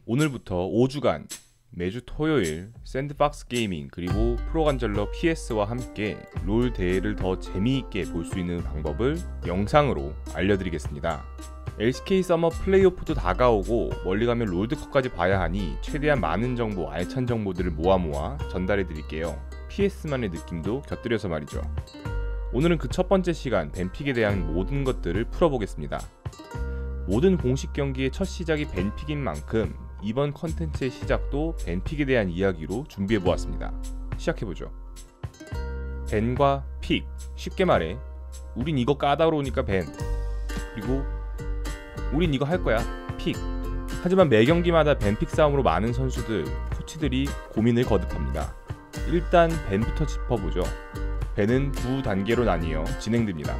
오늘부터 5주간 매주 토요일 샌드박스 게이밍 그리고 프로간절러 PS와 함께 롤 대회를 더 재미있게 볼 수 있는 방법을 영상으로 알려드리겠습니다. LCK 서머 플레이오프도 다가오고 멀리 가면 롤드컵까지 봐야 하니 최대한 많은 정보, 알찬 정보들을 모아 전달해드릴게요. PS만의 느낌도 곁들여서 말이죠. 오늘은 그 첫 번째 시간 벤픽에 대한 모든 것들을 풀어보겠습니다. 모든 공식 경기의 첫 시작이 벤픽인 만큼 이번 컨텐츠의 시작도 벤픽에 대한 이야기로 준비해보았습니다. 시작해보죠. 벤과 픽, 쉽게 말해 우린 이거 까다로우니까 벤, 그리고 우린 이거 할 거야, 픽. 하지만 매 경기마다 벤픽 싸움으로 많은 선수들, 코치들이 고민을 거듭합니다. 일단 벤부터 짚어보죠. 벤은 두 단계로 나뉘어 진행됩니다.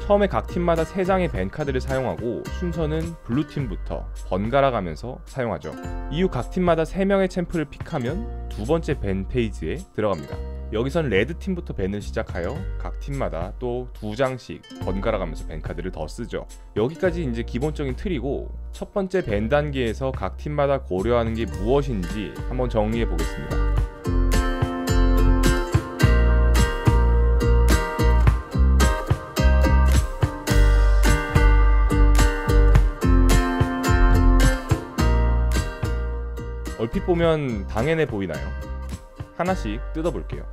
처음에 각 팀마다 3장의 벤 카드를 사용하고 순서는 블루팀부터 번갈아 가면서 사용하죠. 이후 각 팀마다 3명의 챔프를 픽하면 두 번째 벤 페이지에 들어갑니다. 여기선 레드팀부터 벤을 시작하여 각 팀마다 또 2장씩 번갈아 가면서 벤 카드를 더 쓰죠. 여기까지 이제 기본적인 틀이고, 첫 번째 벤 단계에서 각 팀마다 고려하는 게 무엇인지 한번 정리해 보겠습니다. 얼핏 보면 당연해 보이나요? 하나씩 뜯어볼게요.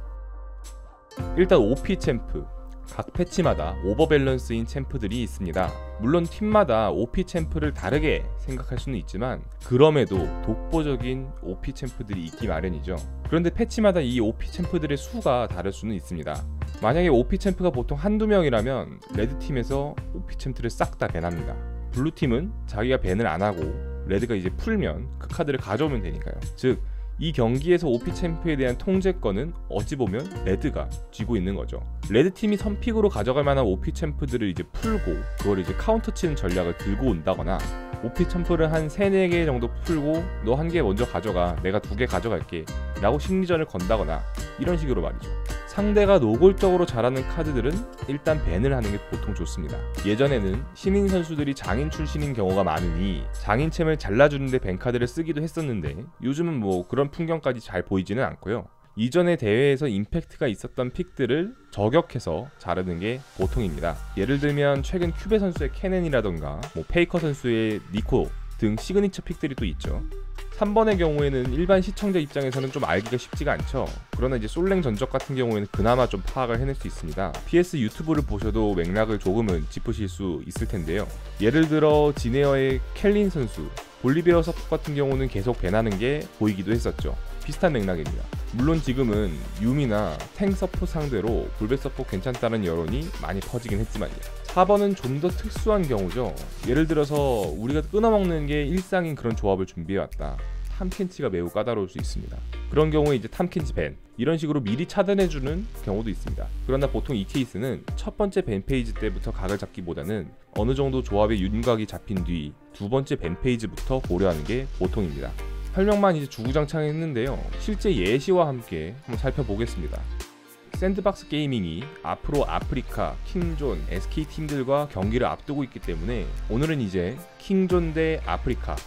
일단 OP 챔프, 각 패치마다 오버밸런스인 챔프들이 있습니다. 물론 팀마다 OP 챔프를 다르게 생각할 수는 있지만 그럼에도 독보적인 OP 챔프들이 있기 마련이죠. 그런데 패치마다 이 OP 챔프들의 수가 다를 수는 있습니다. 만약에 OP 챔프가 보통 한두 명이라면 레드팀에서 OP 챔프를 싹 다 밴합니다. 블루팀은 자기가 밴을 안하고 레드가 이제 풀면 그 카드를 가져오면 되니까요. 즉, 이 경기에서 OP 챔프에 대한 통제권은 어찌 보면 레드가 쥐고 있는 거죠. 레드팀이 선픽으로 가져갈 만한 OP 챔프들을 이제 풀고 그걸 이제 카운터 치는 전략을 들고 온다거나, OP 챔프를 한 3-4개 정도 풀고 너 1개 먼저 가져가, 내가 2개 가져갈게 라고 심리전을 건다거나 이런 식으로 말이죠. 상대가 노골적으로 잘하는 카드들은 일단 밴을 하는 게 보통 좋습니다. 예전에는 신인 선수들이 장인 출신인 경우가 많으니 장인챔을 잘라주는데 밴 카드를 쓰기도 했었는데 요즘은 뭐 그런 풍경까지 잘 보이지는 않고요. 이전의 대회에서 임팩트가 있었던 픽들을 저격해서 자르는 게 보통입니다. 예를 들면 최근 큐베 선수의 케넨이라던가 페이커 선수의 니코 등 시그니처 픽들이 또 있죠. 3번의 경우에는 일반 시청자 입장에서는 좀 알기가 쉽지가 않죠. 그러나 이제 솔랭 전적 같은 경우에는 그나마 좀 파악을 해낼 수 있습니다. PS 유튜브를 보셔도 맥락을 조금은 짚으실 수 있을 텐데요. 예를 들어 지네어의 켈린 선수, 볼리베어 서포 같은 경우는 계속 밴하는 게 보이기도 했었죠. 비슷한 맥락입니다. 물론 지금은 유미나 탱 서포 상대로 볼벳 서포 괜찮다는 여론이 많이 퍼지긴 했지만요. 4번은 좀 더 특수한 경우죠. 예를 들어서 우리가 끊어먹는 게 일상인 그런 조합을 준비해왔다. 탐켄치가 매우 까다로울 수 있습니다. 그런 경우에 이제 탐켄치 밴, 이런 식으로 미리 차단해주는 경우도 있습니다. 그러나 보통 이 케이스는 첫 번째 밴 페이지 때부터 각을 잡기보다는 어느 정도 조합의 윤곽이 잡힌 뒤 두 번째 밴 페이지부터 고려하는 게 보통입니다. 설명만 이제 주구장창 했는데요. 실제 예시와 함께 한번 살펴보겠습니다. 샌드박스 게이밍이 앞으로 아프리카, 킹존, SK 팀들과 경기를 앞두고 있기 때문에 오늘은 이제 킹존 대 아프리카,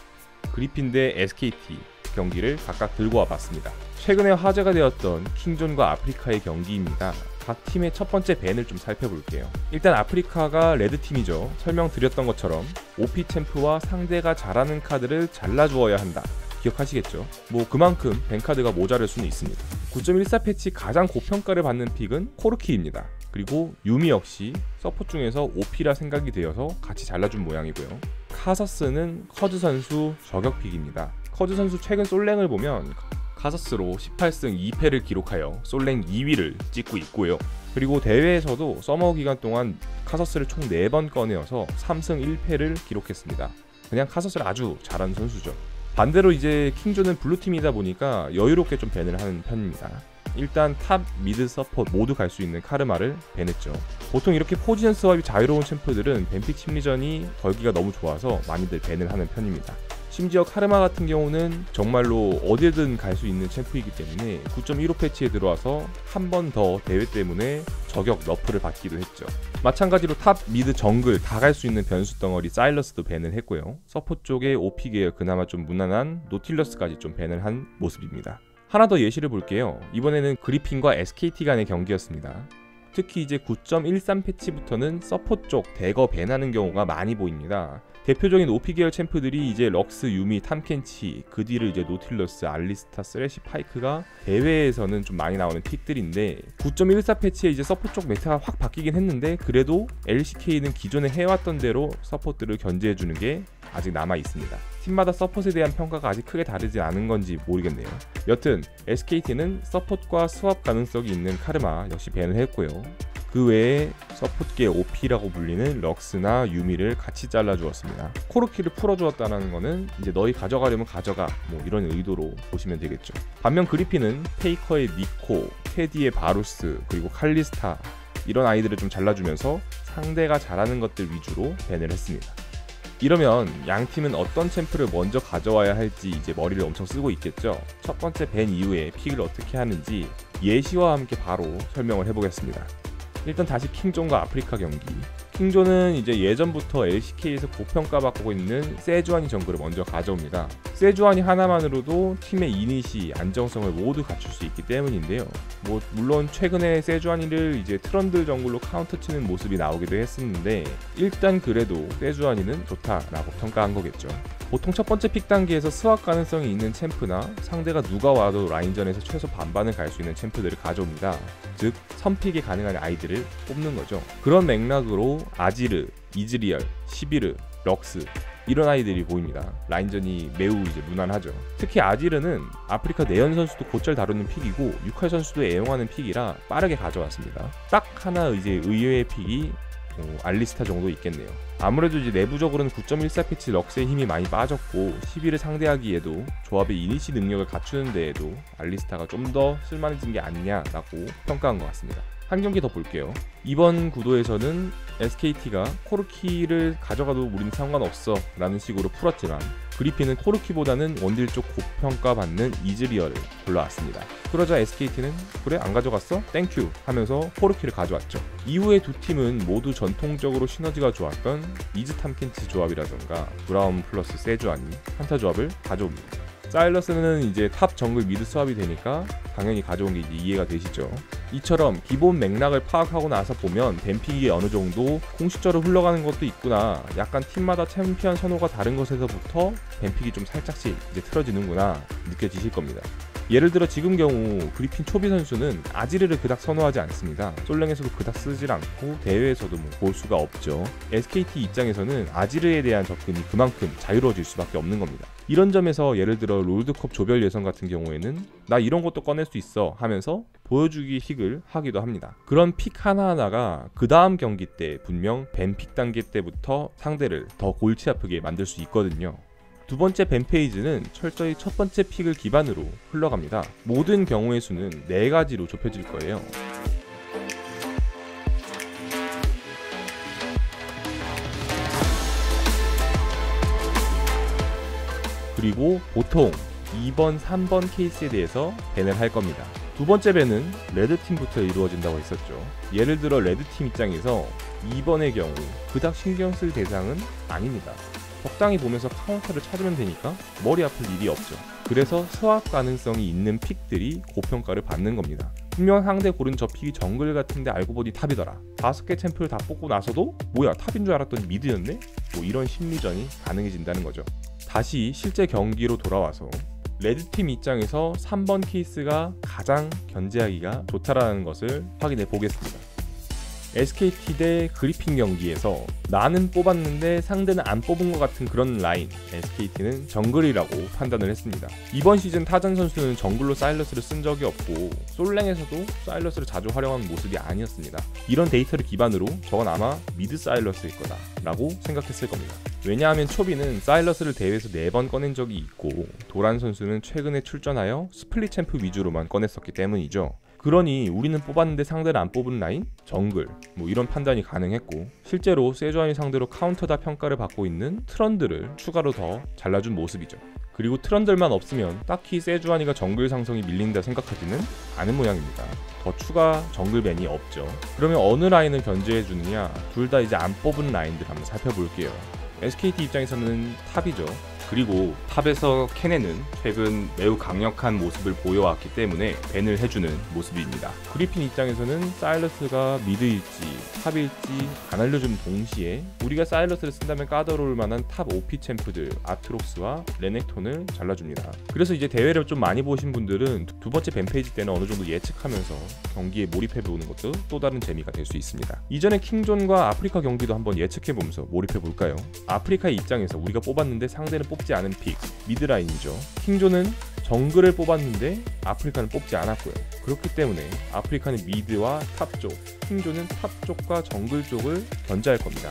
그리핀 대 SKT 경기를 각각 들고 와봤습니다. 최근에 화제가 되었던 킹존과 아프리카의 경기입니다. 각 팀의 첫 번째 밴을 좀 살펴볼게요. 일단 아프리카가 레드팀이죠. 설명드렸던 것처럼 OP 챔프와 상대가 잘하는 카드를 잘라주어야 한다. 기억하시겠죠? 그만큼 밴카드가 모자랄 수는 있습니다. 9.14 패치 가장 고평가를 받는 픽은 코르키입니다. 그리고 유미 역시 서포트 중에서 OP라 생각이 되어서 같이 잘라준 모양이고요. 카서스는 커즈 선수 저격픽입니다. 커즈 선수 최근 솔랭을 보면 카서스로 18승 2패를 기록하여 솔랭 2위를 찍고 있고요. 그리고 대회에서도 서머 기간 동안 카서스를 총 4번 꺼내어서 3승 1패를 기록했습니다. 그냥 카서스를 아주 잘하는 선수죠. 반대로 이제 킹존은 블루팀이다 보니까 여유롭게 좀 밴을 하는 편입니다. 일단 탑, 미드, 서폿 모두 갈 수 있는 카르마를 밴했죠. 보통 이렇게 포지션 스왑이 자유로운 챔프들은 밴픽 심리전이 걸기가 너무 좋아서 많이들 밴을 하는 편입니다. 심지어 카르마 같은 경우는 정말로 어디든 갈 수 있는 챔프이기 때문에 9.15 패치에 들어와서 한 번 더 대회 때문에 저격 너프를 받기도 했죠. 마찬가지로 탑, 미드, 정글 다 갈 수 있는 변수 덩어리 사일러스도 밴을 했고요. 서포 쪽에 OP 계열 그나마 좀 무난한 노틸러스까지 좀 밴을 한 모습입니다. 하나 더 예시를 볼게요. 이번에는 그리핀과 SKT 간의 경기였습니다. 특히 이제 9.13 패치부터는 서포 쪽 대거 밴하는 경우가 많이 보입니다. 대표적인 OP 계열 챔프들이 이제 럭스, 유미, 탐켄치, 그 뒤를 이제 노틸러스, 알리스타, 쓰레쉬, 파이크가 대회에서는 좀 많이 나오는 픽들인데 9.14 패치에 이제 서포 쪽 메타가 확 바뀌긴 했는데 그래도 LCK는 기존에 해왔던 대로 서포트를 견제해주는 게 아직 남아 있습니다. 팀마다 서폿에 대한 평가가 아직 크게 다르지 않은 건지 모르겠네요. 여튼 SKT는 서폿과 스왑 가능성이 있는 카르마 역시 밴을 했고요. 그 외에 서폿계 OP라고 불리는 럭스나 유미를 같이 잘라주었습니다. 코르키를 풀어주었다는 거는 이제 너희 가져가려면 가져가 뭐 이런 의도로 보시면 되겠죠. 반면 그리핀은 페이커의 니코, 테디의 바루스, 그리고 칼리스타 이런 아이들을 좀 잘라주면서 상대가 잘하는 것들 위주로 밴을 했습니다. 이러면 양 팀은 어떤 챔프를 먼저 가져와야 할지 이제 머리를 엄청 쓰고 있겠죠. 첫 번째 밴 이후에 픽을 어떻게 하는지 예시와 함께 바로 설명을 해보겠습니다. 일단 다시 킹존과 아프리카 경기. 킹존은 이제 예전부터 LCK에서 고평가받고 있는 세주아니 정글을 먼저 가져옵니다. 세주아니 하나만으로도 팀의 이니시, 안정성을 모두 갖출 수 있기 때문인데요. 물론 최근에 세주아니를 이제 트런들 정글로 카운터 치는 모습이 나오기도 했었는데 일단 그래도 세주아니는 좋다라고 평가한 거겠죠. 보통 첫 번째 픽 단계에서 스왑 가능성이 있는 챔프나 상대가 누가 와도 라인전에서 최소 반반을 갈 수 있는 챔프들을 가져옵니다. 즉 선픽이 가능한 아이들을 뽑는 거죠. 그런 맥락으로 아지르, 이즈리얼, 시비르, 럭스 이런 아이들이 보입니다. 라인전이 매우 이제 무난하죠. 특히 아지르는 아프리카 내연 선수도 곧잘 다루는 픽이고 6할 선수도 애용하는 픽이라 빠르게 가져왔습니다. 딱 하나 이제 의외의 픽이 알리스타 정도 있겠네요. 아무래도 이제 내부적으로는 9.14 패치 럭스의 힘이 많이 빠졌고 11을 상대하기에도 조합의 이니시 능력을 갖추는 데에도 알리스타가 좀 더 쓸만해진 게 아니냐라고 평가한 것 같습니다. 한 경기 더 볼게요. 이번 구도에서는 SKT가 코르키를 가져가도 우린 상관없어 라는 식으로 풀었지만 그리핀은 코르키보다는 원딜 쪽 고평가받는 이즈리얼을 불러왔습니다. 그러자 SKT는 그래 안 가져갔어? 땡큐 하면서 코르키를 가져왔죠. 이후에 두 팀은 모두 전통적으로 시너지가 좋았던 이즈 탐켄치 조합이라던가 브라운 플러스 세주아니 한타 조합을 가져옵니다. 사일러스는 이제 탑 정글 미드 스왑이 되니까 당연히 가져온 게 이제 이해가 되시죠. 이처럼 기본 맥락을 파악하고 나서 보면 뱀픽이 어느 정도 공식적으로 흘러가는 것도 있구나, 약간 팀마다 챔피언 선호가 다른 것에서부터 뱀픽이 좀 살짝씩 이제 틀어지는구나 느껴지실 겁니다. 예를 들어 지금 경우 그리핀 초비 선수는 아지르를 그닥 선호하지 않습니다. 솔랭에서도 그닥 쓰질 않고 대회에서도 볼 수가 없죠. SKT 입장에서는 아지르에 대한 접근이 그만큼 자유로워질 수밖에 없는 겁니다. 이런 점에서 예를 들어 롤드컵 조별 예선 같은 경우에는 나 이런 것도 꺼낼 수 있어 하면서 보여주기 픽을 하기도 합니다. 그런 픽 하나하나가 그 다음 경기 때 분명 뱀픽 단계 때부터 상대를 더 골치 아프게 만들 수 있거든요. 두 번째 밴 페이지는 철저히 첫 번째 픽을 기반으로 흘러갑니다. 모든 경우의 수는 4가지로 좁혀질 거예요. 그리고 보통 2번, 3번 케이스에 대해서 밴을 할 겁니다. 두 번째 밴은 레드팀부터 이루어진다고 했었죠. 예를 들어 레드팀 입장에서 2번의 경우 그닥 신경 쓸 대상은 아닙니다. 적당히 보면서 카운터를 찾으면 되니까 머리 아플 일이 없죠. 그래서 스왑 가능성이 있는 픽들이 고평가를 받는 겁니다. 분명 상대 고른 저 픽이 정글 같은데 알고 보니 탑이더라. 5개 챔프를 다 뽑고 나서도 뭐야 탑인 줄 알았더니 미드였네? 이런 심리전이 가능해진다는 거죠. 다시 실제 경기로 돌아와서 레드팀 입장에서 3번 케이스가 가장 견제하기가 좋다라는 것을 확인해 보겠습니다. SKT 대 그리핀 경기에서 나는 뽑았는데 상대는 안 뽑은 것 같은 그런 라인, SKT는 정글이라고 판단을 했습니다. 이번 시즌 타전 선수는 정글로 사일러스를 쓴 적이 없고 솔랭에서도 사일러스를 자주 활용한 모습이 아니었습니다. 이런 데이터를 기반으로 저건 아마 미드 사일러스일 거다 라고 생각했을 겁니다. 왜냐하면 초비는 사일러스를 대회에서 4번 꺼낸 적이 있고 도란 선수는 최근에 출전하여 스플릿 챔프 위주로만 꺼냈었기 때문이죠. 그러니 우리는 뽑았는데 상대는 안 뽑은 라인? 정글 뭐 이런 판단이 가능했고, 실제로 세주안이 상대로 카운터다 평가를 받고 있는 트런드를 추가로 더 잘라준 모습이죠. 그리고 트런들만 없으면 딱히 세주안이가 정글 상성이 밀린다 생각하지는 않은 모양입니다. 더 추가 정글밴이 없죠. 그러면 어느 라인을 견제해주느냐, 둘 다 이제 안 뽑은 라인들 한번 살펴볼게요. SKT 입장에서는 탑이죠. 그리고 탑에서 케넨은 최근 매우 강력한 모습을 보여왔기 때문에 밴을 해주는 모습입니다. 그리핀 입장에서는 사일러스가 미드일지 탑일지 안 알려준 동시에 우리가 사일러스를 쓴다면 까다로울 만한 탑 OP 챔프들 아트록스와 레넥톤을 잘라줍니다. 그래서 이제 대회를 좀 많이 보신 분들은 두 번째 밴 페이지 때는 어느 정도 예측하면서 경기에 몰입해보는 것도 또 다른 재미가 될 수 있습니다. 이전에 킹존과 아프리카 경기도 한번 예측해보면서 몰입해볼까요? 아프리카의 입장에서 우리가 뽑았는데 상대는 뽑지 않은 픽, 미드라인이죠. 킹존은 정글을 뽑았는데 아프리카는 뽑지 않았고요. 그렇기 때문에 아프리카는 미드와 탑 쪽, 킹존은 탑 쪽과 정글 쪽을 견제할 겁니다.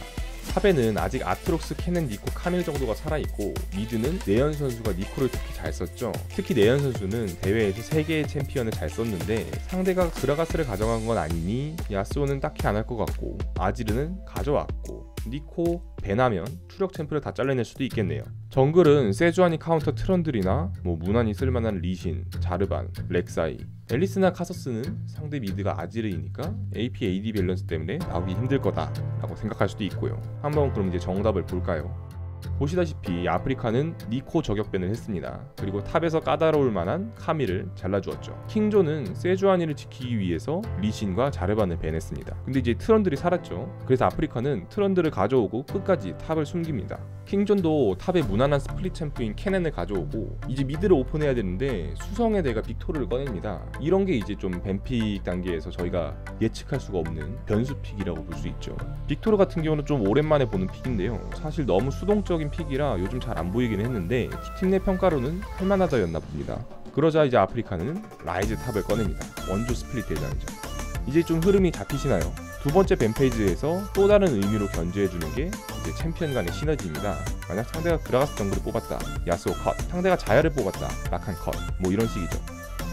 탑에는 아직 아트록스, 케넨, 니코, 카밀 정도가 살아있고, 미드는 내연 선수가 니코를 특히 잘 썼죠. 특히 내연 선수는 대회에서 3개의 챔피언을 잘 썼는데 상대가 그라가스를 가져간 건 아니니 야스오는 딱히 안 할 것 같고, 아지르는 가져왔고, 니코, 밴하면 추력 챔프를 다 잘라낼 수도 있겠네요. 정글은 세주안이 카운터 트런들이나 뭐 무난히 쓸만한 리신, 자르반, 렉사이, 앨리스나 카서스는 상대 미드가 아지르이니까 AP, AD 밸런스 때문에 나오기 힘들 거다 라고 생각할 수도 있고요. 한번 그럼 이제 정답을 볼까요? 보시다시피 아프리카는 니코 저격밴을 했습니다. 그리고 탑에서 까다로울 만한 카밀을 잘라주었죠. 킹존은 세주아니를 지키기 위해서 리신과 자르반을 밴했습니다. 근데 이제 트런들이 살았죠. 그래서 아프리카는 트런들을 가져오고 끝까지 탑을 숨깁니다. 킹존도 탑에 무난한 스플릿 챔프인 케넨을 가져오고 이제 미드를 오픈해야 되는데 수성의 대가 빅토르를 꺼냅니다. 이런 게 이제 좀 밴픽 단계에서 저희가 예측할 수가 없는 변수 픽이라고 볼 수 있죠. 빅토르 같은 경우는 좀 오랜만에 보는 픽인데요. 사실 너무 수동적인 픽이라 요즘 잘 안 보이긴 했는데 팀 내 평가로는 할만하다였나 봅니다. 그러자 이제 아프리카는 라이즈 탑을 꺼냅니다. 원조 스플릿 대장이죠. 이제 좀 흐름이 잡히시나요? 두 번째 밴 페이지에서 또 다른 의미로 견제해주는 게 이제 챔피언 간의 시너지입니다. 만약 상대가 그라가스 정글을 뽑았다, 야스오 컷, 상대가 자야를 뽑았다, 라칸 컷, 뭐 이런 식이죠.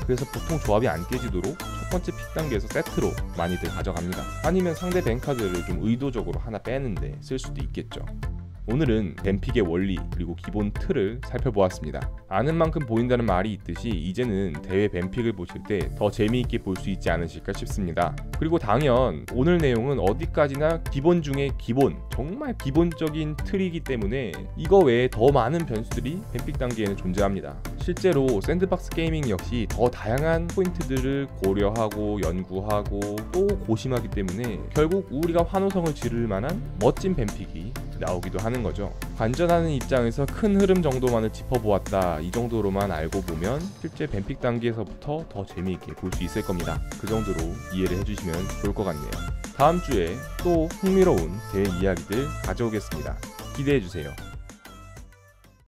그래서 보통 조합이 안 깨지도록 첫 번째 픽 단계에서 세트로 많이들 가져갑니다. 아니면 상대 밴 카드를 좀 의도적으로 하나 빼는데 쓸 수도 있겠죠. 오늘은 밴픽의 원리 그리고 기본 틀을 살펴보았습니다. 아는 만큼 보인다는 말이 있듯이 이제는 대회 밴픽을 보실 때 더 재미있게 볼 수 있지 않으실까 싶습니다. 그리고 당연 오늘 내용은 어디까지나 기본 중에 기본, 정말 기본적인 틀이기 때문에 이거 외에 더 많은 변수들이 밴픽 단계에는 존재합니다. 실제로 샌드박스 게이밍 역시 더 다양한 포인트들을 고려하고 연구하고 또 고심하기 때문에 결국 우리가 환호성을 지를 만한 멋진 밴픽이 나오기도 하는 거죠. 관전하는 입장에서 큰 흐름 정도만을 짚어보았다, 이 정도로만 알고 보면 실제 밴픽 단계에서부터 더 재미있게 볼 수 있을 겁니다. 그 정도로 이해를 해주시면 좋을 것 같네요. 다음 주에 또 흥미로운 대회 이야기들 가져오겠습니다. 기대해주세요.